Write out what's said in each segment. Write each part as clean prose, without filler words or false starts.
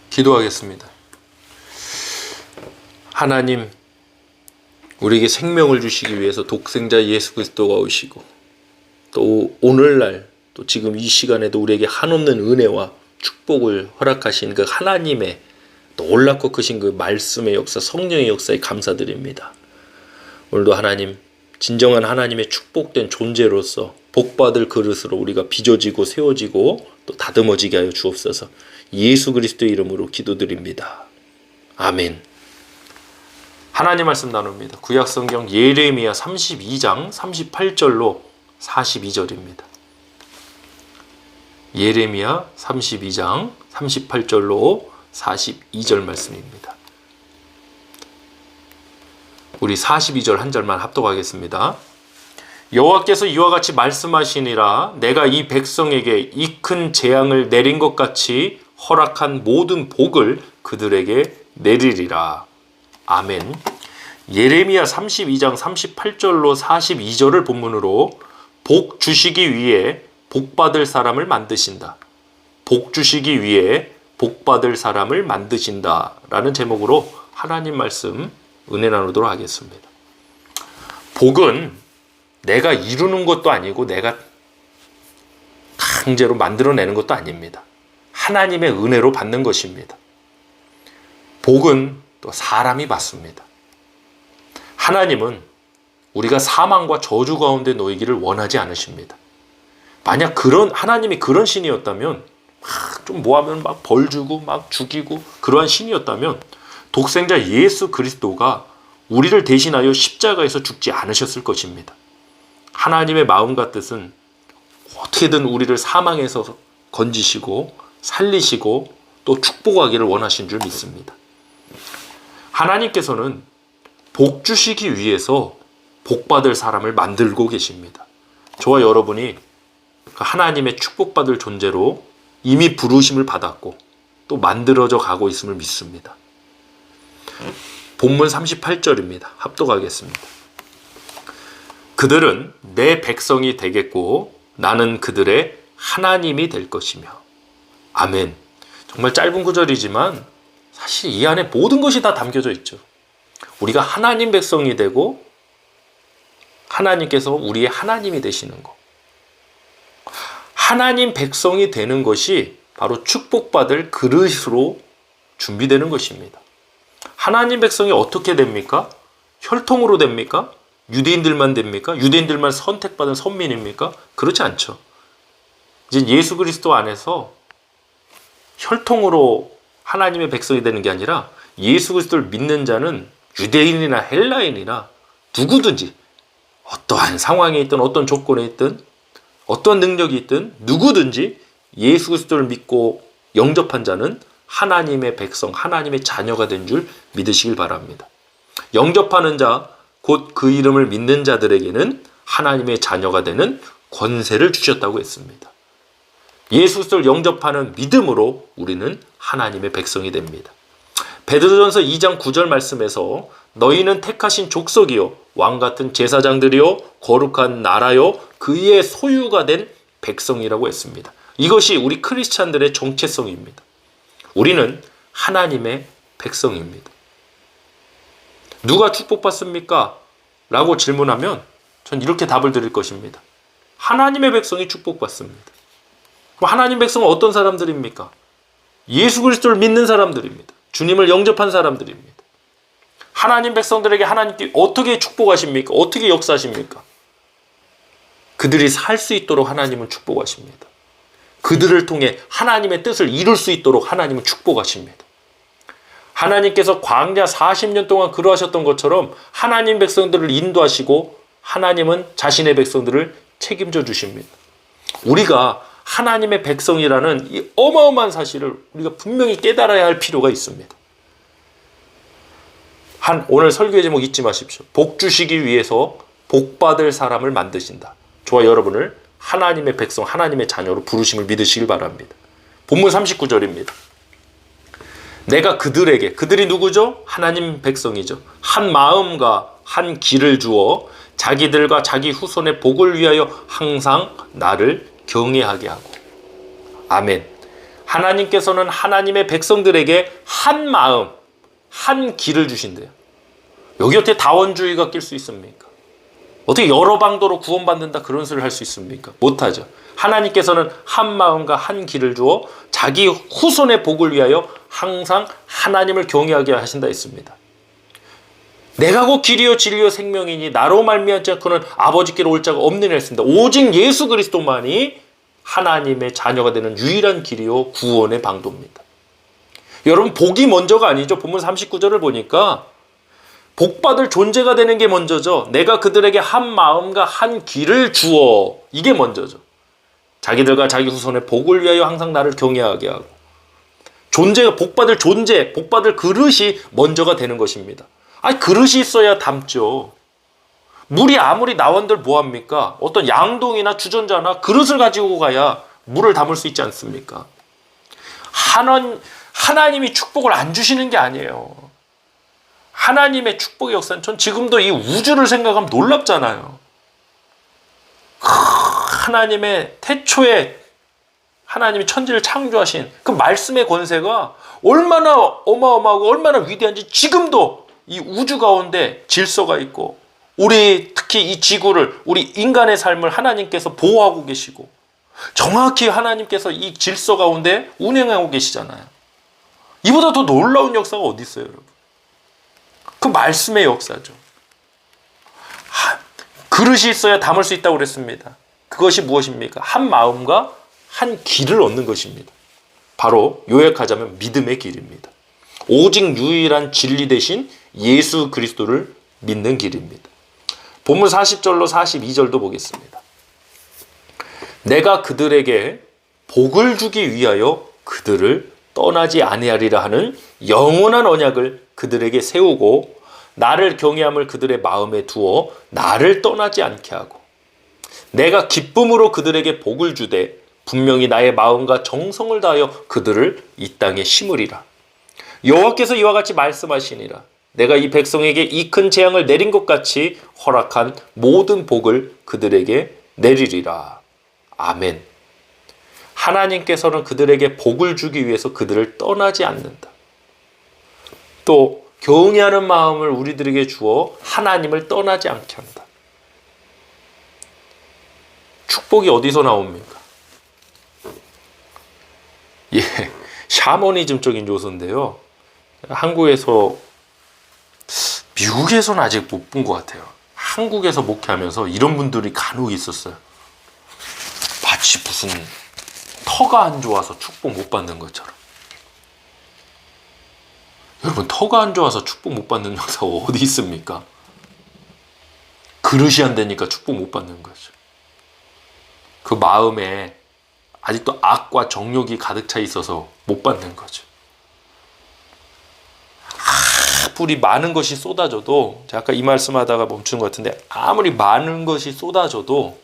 기도하겠습니다. 하나님, 우리에게 생명을 주시기 위해서 독생자 예수 그리스도가 오시고 또 오늘날 또 지금 이 시간에도 우리에게 한없는 은혜와 축복을 허락하신 그 하나님의 놀랍고 크신 그 말씀의 역사, 성령의 역사에 감사드립니다. 오늘도 하나님, 진정한 하나님의 축복된 존재로서 복받을 그릇으로 우리가 빚어지고 세워지고 또 다듬어지게 하여 주옵소서. 예수 그리스도의 이름으로 기도드립니다. 아멘. 하나님 말씀 나눕니다. 구약성경 예레미야 32장 38절로 42절입니다. 예레미야 32장 38절로 42절 말씀입니다. 우리 42절 한 절만 합독하겠습니다. 여호와께서 이와 같이 말씀하시니라. 내가 이 백성에게 이 큰 재앙을 내린 것 같이 허락한 모든 복을 그들에게 내리리라. 아멘. 예레미야 32장 38절로 42절을 본문으로 복 주시기 위해 복 받을 사람을 만드신다. 복 주시기 위해 복 받을 사람을 만드신다. 라는 제목으로 하나님 말씀 은혜 나누도록 하겠습니다. 복은 내가 이루는 것도 아니고 내가 강제로 만들어내는 것도 아닙니다. 하나님의 은혜로 받는 것입니다. 복은 또 사람이 받습니다. 하나님은 우리가 사망과 저주 가운데 놓이기를 원하지 않으십니다. 만약 하나님이 그런 신이었다면 좀 뭐하면 막 벌 주고 막 죽이고 그러한 신이었다면 독생자 예수 그리스도가 우리를 대신하여 십자가에서 죽지 않으셨을 것입니다. 하나님의 마음과 뜻은 어떻게든 우리를 사망에서 건지시고 살리시고 또 축복하기를 원하신 줄 믿습니다. 하나님께서는 복 주시기 위해서 복받을 사람을 만들고 계십니다. 저와 여러분이 하나님의 축복받을 존재로 이미 부르심을 받았고 또 만들어져 가고 있음을 믿습니다. 본문 38절입니다. 합독하겠습니다. 그들은 내 백성이 되겠고 나는 그들의 하나님이 될 것이며. 아멘. 정말 짧은 구절이지만 사실 이 안에 모든 것이 다 담겨져 있죠. 우리가 하나님 백성이 되고 하나님께서 우리의 하나님이 되시는 것. 하나님 백성이 되는 것이 바로 축복받을 그릇으로 준비되는 것입니다. 하나님 백성이 어떻게 됩니까? 혈통으로 됩니까? 유대인들만 됩니까? 유대인들만 선택받은 선민입니까? 그렇지 않죠. 이제 예수 그리스도 안에서 혈통으로 하나님의 백성이 되는 게 아니라 예수 그리스도를 믿는 자는 유대인이나 헬라인이나 누구든지 어떠한 상황에 있든 어떤 조건에 있든 어떤 능력이 있든 누구든지 예수 그리스도를 믿고 영접한 자는 하나님의 백성, 하나님의 자녀가 된 줄 믿으시길 바랍니다. 영접하는 자, 곧 그 이름을 믿는 자들에게는 하나님의 자녀가 되는 권세를 주셨다고 했습니다. 예수 그리스도를 영접하는 믿음으로 우리는 하나님의 백성이 됩니다. 베드로전서 2장 9절 말씀에서 너희는 택하신 족속이요 왕같은 제사장들이요 거룩한 나라요 그의 소유가 된 백성이라고 했습니다. 이것이 우리 크리스찬들의 정체성입니다. 우리는 하나님의 백성입니다. 누가 축복받습니까? 라고 질문하면 전 이렇게 답을 드릴 것입니다. 하나님의 백성이 축복받습니다. 하나님 백성은 어떤 사람들입니까? 예수 그리스도를 믿는 사람들입니다. 주님을 영접한 사람들입니다. 하나님 백성들에게 하나님께 어떻게 축복하십니까? 어떻게 역사하십니까? 그들이 살 수 있도록 하나님은 축복하십니다. 그들을 통해 하나님의 뜻을 이룰 수 있도록 하나님은 축복하십니다. 하나님께서 광야 40년 동안 그러하셨던 것처럼 하나님 백성들을 인도하시고 하나님은 자신의 백성들을 책임져 주십니다. 우리가 하나님의 백성이라는 이 어마어마한 사실을 우리가 분명히 깨달아야 할 필요가 있습니다. 오늘 설교의 제목 잊지 마십시오. 복 주시기 위해서 복 받을 사람을 만드신다. 저와 여러분을 하나님의 백성, 하나님의 자녀로 부르심을 믿으시길 바랍니다. 본문 39절입니다. 내가 그들에게, 그들이 누구죠? 하나님 백성이죠. 한 마음과 한 길을 주어 자기들과 자기 후손의 복을 위하여 항상 나를 경외하게 하고. 아멘. 하나님께서는 하나님의 백성들에게 한 마음, 한 길을 주신대요. 여기 어떻게 다원주의가 낄 수 있습니까? 어떻게 여러 방도로 구원받는다 그런 소리를 할 수 있습니까? 못하죠. 하나님께서는 한 마음과 한 길을 주어 자기 후손의 복을 위하여 항상 하나님을 경외하게 하신다 했습니다. 내가 곧 길이요 진리요 생명이니 나로 말미암지 않고는 아버지께로 올 자가 없느니라 했습니다. 오직 예수 그리스도만이 하나님의 자녀가 되는 유일한 길이요 구원의 방도입니다. 여러분, 복이 먼저가 아니죠. 본문 39절을 보니까 복받을 존재가 되는 게 먼저죠. 내가 그들에게 한 마음과 한 길을 주어, 이게 먼저죠. 자기들과 자기 후손의 복을 위하여 항상 나를 경외하게 하고, 존재가, 복받을 존재, 복받을 그릇이 먼저가 되는 것입니다. 아니, 그릇이 있어야 담죠. 물이 아무리 나원들 뭐합니까? 어떤 양동이나 주전자나 그릇을 가지고 가야 물을 담을 수 있지 않습니까? 하나님이 축복을 안 주시는 게 아니에요. 하나님의 축복의 역사는 전 지금도 이 우주를 생각하면 놀랍잖아요. 하나님의 태초에 하나님이 천지를 창조하신 그 말씀의 권세가 얼마나 어마어마하고 얼마나 위대한지 지금도 이 우주 가운데 질서가 있고, 우리 특히 이 지구를, 우리 인간의 삶을 하나님께서 보호하고 계시고 정확히 하나님께서 이 질서 가운데 운행하고 계시잖아요. 이보다 더 놀라운 역사가 어디 있어요, 여러분? 그 말씀의 역사죠. 그릇이 있어야 담을 수 있다고 그랬습니다. 그것이 무엇입니까? 한 마음과 한 길을 얻는 것입니다. 바로 요약하자면 믿음의 길입니다. 오직 유일한 진리 대신 예수 그리스도를 믿는 길입니다. 본문 40절로 42절도 보겠습니다. 내가 그들에게 복을 주기 위하여 그들을 떠나지 아니하리라 하는 영원한 언약을 그들에게 세우고, 나를 경외함을 그들의 마음에 두어 나를 떠나지 않게 하고, 내가 기쁨으로 그들에게 복을 주되 분명히 나의 마음과 정성을 다하여 그들을 이 땅에 심으리라. 여호와께서 이와 같이 말씀하시니라. 내가 이 백성에게 이 큰 재앙을 내린 것 같이 허락한 모든 복을 그들에게 내리리라. 아멘. 하나님께서는 그들에게 복을 주기 위해서 그들을 떠나지 않는다. 또 경외하는 마음을 우리들에게 주어 하나님을 떠나지 않게 한다. 축복이 어디서 나옵니까? 예, 샤머니즘적인 요소인데요. 한국에서, 미국에서는 아직 못 본 것 같아요. 한국에서 목회하면서 이런 분들이 간혹 있었어요. 마치 무슨 터가 안 좋아서 축복 못 받는 것처럼. 여러분, 터가 안 좋아서 축복 못 받는 역사가 어디 있습니까? 그릇이 안 되니까 축복 못 받는 거죠. 그 마음에 아직도 악과 정욕이 가득 차 있어서 못 받는 거죠. 아무리 많은 것이 쏟아져도, 제가 아까 이 말씀하다가 멈춘 것 같은데, 아무리 많은 것이 쏟아져도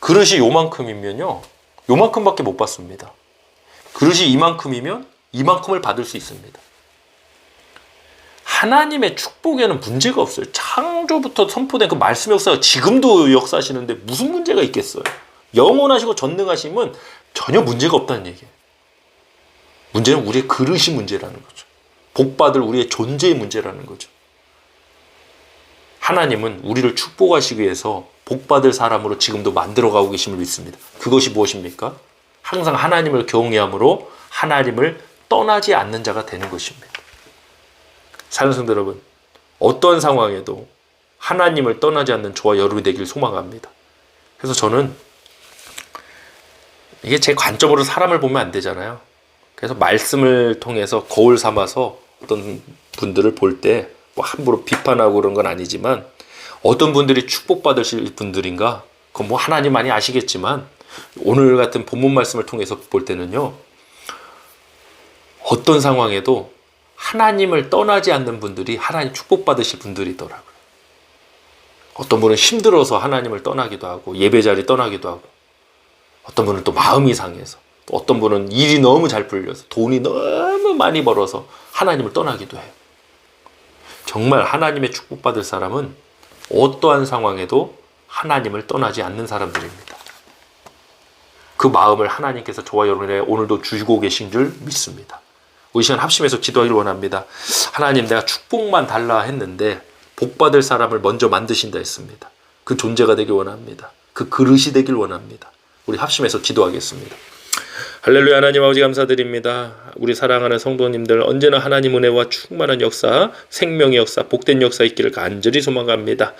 그릇이 요만큼이면요, 요만큼밖에 못 받습니다. 그릇이 이만큼이면 이만큼을 받을 수 있습니다. 하나님의 축복에는 문제가 없어요. 창조부터 선포된 그 말씀의 역사가 지금도 역사하시는데 무슨 문제가 있겠어요? 영원하시고 전능하심은 전혀 문제가 없다는 얘기예요. 문제는 우리의 그릇이 문제라는 거죠. 복받을 우리의 존재의 문제라는 거죠. 하나님은 우리를 축복하시기 위해서 복받을 사람으로 지금도 만들어가고 계심을 믿습니다. 그것이 무엇입니까? 항상 하나님을 경외함으로 하나님을 떠나지 않는 자가 되는 것입니다. 사랑하는 성도 여러분, 어떤 상황에도 하나님을 떠나지 않는 저와 여러분이 되길 소망합니다. 그래서 저는, 이게 제 관점으로 사람을 보면 안 되잖아요. 그래서 말씀을 통해서 거울 삼아서 어떤 분들을 볼 때 뭐 함부로 비판하고 그런 건 아니지만, 어떤 분들이 축복받으실 분들인가, 그건 뭐 하나님만이 아시겠지만, 오늘 같은 본문 말씀을 통해서 볼 때는요, 어떤 상황에도 하나님을 떠나지 않는 분들이 하나님 축복받으실 분들이더라고요. 어떤 분은 힘들어서 하나님을 떠나기도 하고, 예배 자리 떠나기도 하고, 어떤 분은 또 마음이 상해서, 또 어떤 분은 일이 너무 잘 풀려서, 돈이 너무 많이 벌어서 하나님을 떠나기도 해요. 정말 하나님의 축복받을 사람은 어떠한 상황에도 하나님을 떠나지 않는 사람들입니다. 그 마음을 하나님께서 저와 여러분에게 오늘도 주시고 계신 줄 믿습니다. 우리 시간 합심해서 기도하기를 원합니다. 하나님, 내가 축복만 달라 했는데 복받을 사람을 먼저 만드신다 했습니다. 그 존재가 되길 원합니다. 그 그릇이 되길 원합니다. 우리 합심해서 기도하겠습니다. 할렐루야. 하나님 아버지 감사드립니다. 우리 사랑하는 성도님들 언제나 하나님 은혜와 충만한 역사, 생명의 역사, 복된 역사 있기를 간절히 소망합니다.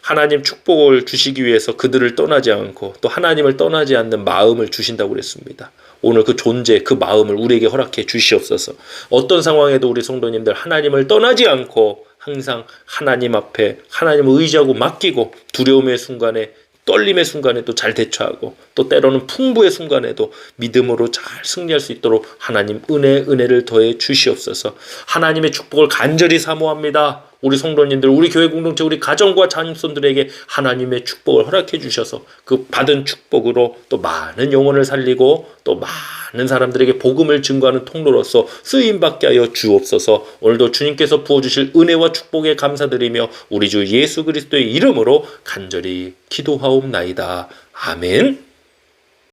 하나님 축복을 주시기 위해서 그들을 떠나지 않고 또 하나님을 떠나지 않는 마음을 주신다고 그랬습니다. 오늘 그 존재, 그 마음을 우리에게 허락해 주시옵소서. 어떤 상황에도 우리 성도님들 하나님을 떠나지 않고 항상 하나님 앞에 하나님을 의지하고 맡기고 두려움의 순간에 떨림의 순간에도 잘 대처하고 또 때로는 풍부의 순간에도 믿음으로 잘 승리할 수 있도록 하나님 은혜를 더해 주시옵소서. 하나님의 축복을 간절히 사모합니다. 우리 성도님들, 우리 교회 공동체, 우리 가정과 자녀손들에게 하나님의 축복을 허락해 주셔서 그 받은 축복으로 또 많은 영혼을 살리고 또 많은 사람들에게 복음을 증거하는 통로로서 쓰임받게 하여 주옵소서. 오늘도 주님께서 부어주실 은혜와 축복에 감사드리며 우리 주 예수 그리스도의 이름으로 간절히 기도하옵나이다. 아멘.